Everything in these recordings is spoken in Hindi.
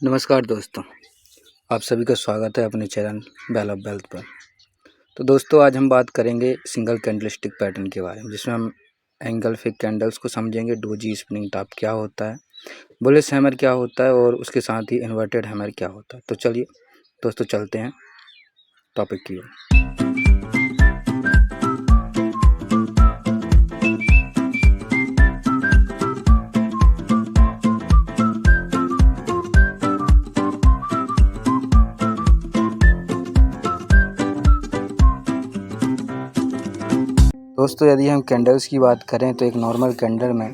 नमस्कार दोस्तों, आप सभी का स्वागत है अपने चैनल बेल ऑफ वेल्थ पर। तो दोस्तों आज हम बात करेंगे सिंगल कैंडलस्टिक पैटर्न के बारे में, जिसमें हम एंगल्फिक कैंडल्स को समझेंगे, डोजी स्पिनिंग टॉप क्या होता है, बुलिश हैमर क्या होता है और उसके साथ ही इन्वर्टेड हैमर क्या होता है। तो चलिए दोस्तों चलते हैं टॉपिक की ओर। दोस्तों यदि हम कैंडल्स की बात करें तो एक नॉर्मल कैंडल में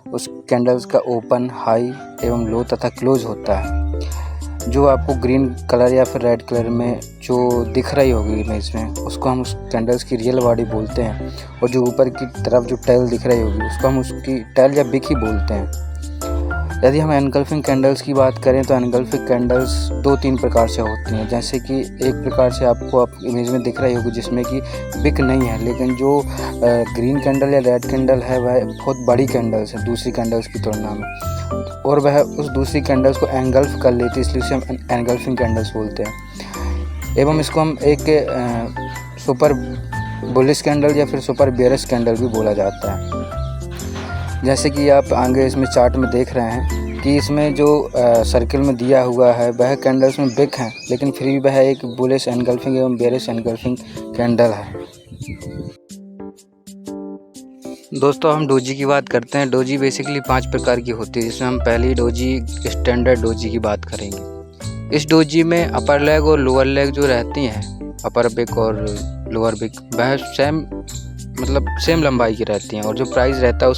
उस कैंडल्स का ओपन, हाई एवं लो तथा क्लोज होता है। जो आपको ग्रीन कलर या फिर रेड कलर में जो दिख रही होगी इमेज में, उसको हम उस कैंडल्स की रियल बॉडी बोलते हैं। और जो ऊपर की तरफ जो टेल दिख रही होगी उसको हम उसकी टेल या बिक ही बोलते हैं। यदि हम एनगल्फिंग कैंडल्स की बात करें तो एनगल्फिंग कैंडल्स 2-3 प्रकार से होती हैं। जैसे कि एक प्रकार से आपको इमेज में दिख रही होगी जिसमें कि बिक नहीं है, लेकिन जो ग्रीन कैंडल या रेड कैंडल है वह बहुत बड़ी कैंडल्स है दूसरी कैंडल्स की तुलना में, और वह उस दूसरी कैंडल्स को एंगल्फ कर लेती है, इसलिए उसे हम एनगल्फिंग कैंडल्स बोलते हैं। एवं इसको हम एक सुपर बुलिश कैंडल या फिर सुपर बेयरिश कैंडल भी बोला जाता है। जैसे कि आप आगे इसमें चार्ट में देख रहे हैं कि इसमें जो सर्किल में दिया हुआ है वह कैंडल्स में बिक है, लेकिन फिर भी वह एक बुलिश एनगल्फिंग एवं बेयरिश एनगल्फिंग कैंडल है। दोस्तों हम डोजी की बात करते हैं। डोजी बेसिकली 5 प्रकार की होती है, जिसमें हम पहली डोजी स्टैंडर्ड डोजी की बात करेंगे। इस डोजी में अपर लेग और लोअर लेग जो रहती हैं, अपर बिक और लोअर बिक, वह सेम लंबाई की रहती हैं, और जो प्राइस रहता है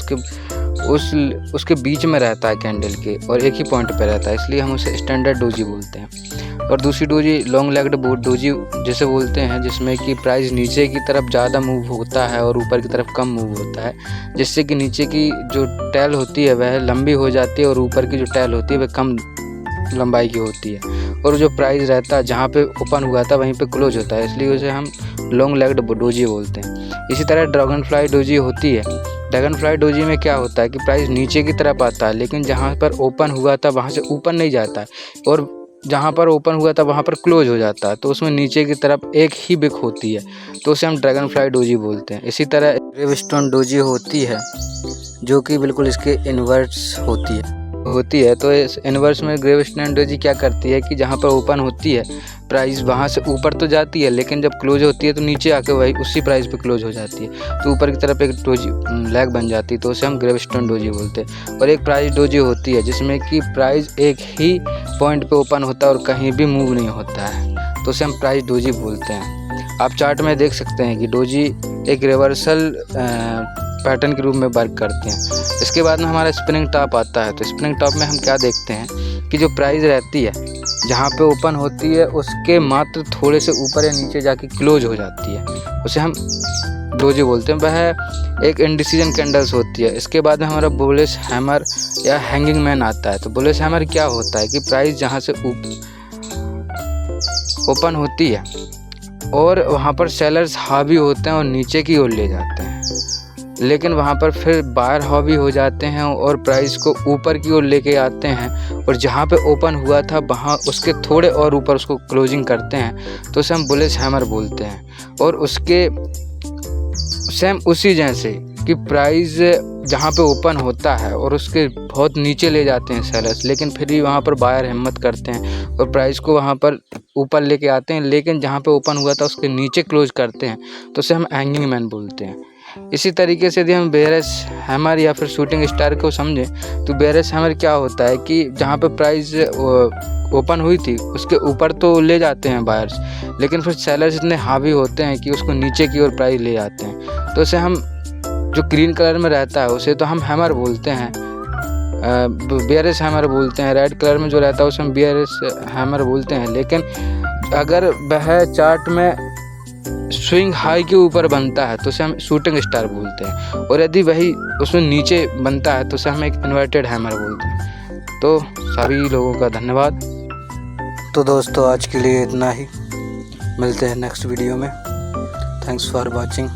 उसके बीच में रहता है कैंडल के, और एक ही पॉइंट पे रहता है, इसलिए हम उसे स्टैंडर्ड डोजी बोलते हैं। और दूसरी डोजी लॉन्ग लेग्ड डोजी जिसे बोलते हैं, जिसमें कि प्राइस नीचे की तरफ ज़्यादा मूव होता है और ऊपर की तरफ कम मूव होता है, जिससे कि नीचे की जो टेल होती है वह लंबी हो जाती है और ऊपर की जो टेल होती है वह कम लंबाई की होती है। और जो प्राइस रहता है जहाँ पे ओपन हुआ था वहीं पे क्लोज होता है, इसलिए उसे हम लॉन्ग लेग्ड डोजी बोलते हैं। इसी तरह ड्रैगन फ्लाई डोजी होती है। ड्रैगन फ्लाई डोजी में क्या होता है कि प्राइस नीचे की तरफ आता है, लेकिन जहाँ पर ओपन हुआ था वहाँ से ऊपर नहीं जाता है, और जहाँ पर ओपन हुआ था वहाँ पर क्लोज हो जाता है, तो उसमें नीचे की तरफ एक ही बिक होती है, तो उसे हम ड्रैगन फ्लाई डोजी बोलते हैं। इसी तरह ग्रेवस्टोन डोजी होती है, जो कि बिल्कुल इसके इन्वर्स होती है। तो इस इन्वर्स में ग्रेवस्टोन डोजी क्या करती है कि जहाँ पर ओपन होती है प्राइस वहाँ से ऊपर तो जाती है, लेकिन जब क्लोज होती है तो नीचे आके वही उसी प्राइस पे क्लोज हो जाती है, तो ऊपर की तरफ एक डोजी लेग बन जाती है, तो उसे हम ग्रेवस्टोन डोजी बोलते हैं। और एक प्राइस डोजी होती है जिसमें कि प्राइस एक ही पॉइंट पे ओपन होता है और कहीं भी मूव नहीं होता है, तो उसे हम प्राइस डोजी बोलते हैं। आप चार्ट में देख सकते हैं कि डोजी एक रिवर्सल पैटर्न के रूप में वर्क करते हैं। इसके बाद में हमारा स्पिनिंग टॉप आता है। तो स्पिनिंग टॉप में हम क्या देखते हैं कि जो प्राइस रहती है जहाँ पे ओपन होती है उसके मात्र थोड़े से ऊपर या नीचे जाके क्लोज हो जाती है, उसे हम डोजी बोलते हैं। वह एक इंडिसीजन कैंडल्स होती है। इसके बाद में हमारा बुलिश हैमर या हैंगिंग मैन आता है। तो बुलिश हैमर क्या होता है कि प्राइस जहाँ से ओपन होती है और वहाँ पर सेलर्स हावी होते हैं और नीचे की ओर ले जाते हैं, लेकिन वहाँ पर फिर बायर हावी हो जाते हैं और प्राइस को ऊपर की ओर लेके आते हैं, और जहाँ पे ओपन हुआ था वहाँ उसके थोड़े और ऊपर उसको क्लोजिंग करते हैं, तो उसे हम बुलिश हैमर बोलते हैं। और उसके सेम उसी जैसे कि प्राइस जहाँ पे ओपन होता है और उसके बहुत नीचे ले जाते हैं सेलर्स, लेकिन फिर भी वहाँ पर बायर हिम्मत करते हैं और प्राइस को वहाँ पर ऊपर लेके आते हैं, लेकिन जहाँ पे ओपन हुआ था उसके नीचे क्लोज करते हैं, तो उसे हम हैंगिंग मैन बोलते हैं। इसी तरीके से यदि हम बेयरिश हैमर या फिर शूटिंग स्टार को समझें, तो बेयरिश हैमर क्या होता है कि जहाँ पे प्राइस ओपन हुई थी उसके ऊपर तो ले जाते हैं बायर्स, लेकिन फिर सेलर्स इतने हावी होते हैं कि उसको नीचे की ओर प्राइस ले जाते हैं, तो उसे हम जो ग्रीन कलर में रहता है उसे तो हम हैमर बोलते हैं, बेयरिश हैमर बोलते हैं। रेड कलर में जो रहता है उसे हम बेयरिश हैमर बोलते हैं। लेकिन अगर वह चार्ट में स्विंग हाई के ऊपर बनता है तो उसे हम शूटिंग स्टार बोलते हैं, और यदि वही उसमें नीचे बनता है तो उसे हम एक इन्वर्टेड हैमर बोलते हैं। तो सभी लोगों का धन्यवाद। तो दोस्तों आज के लिए इतना ही, मिलते हैं नेक्स्ट वीडियो में। Thanks for watching.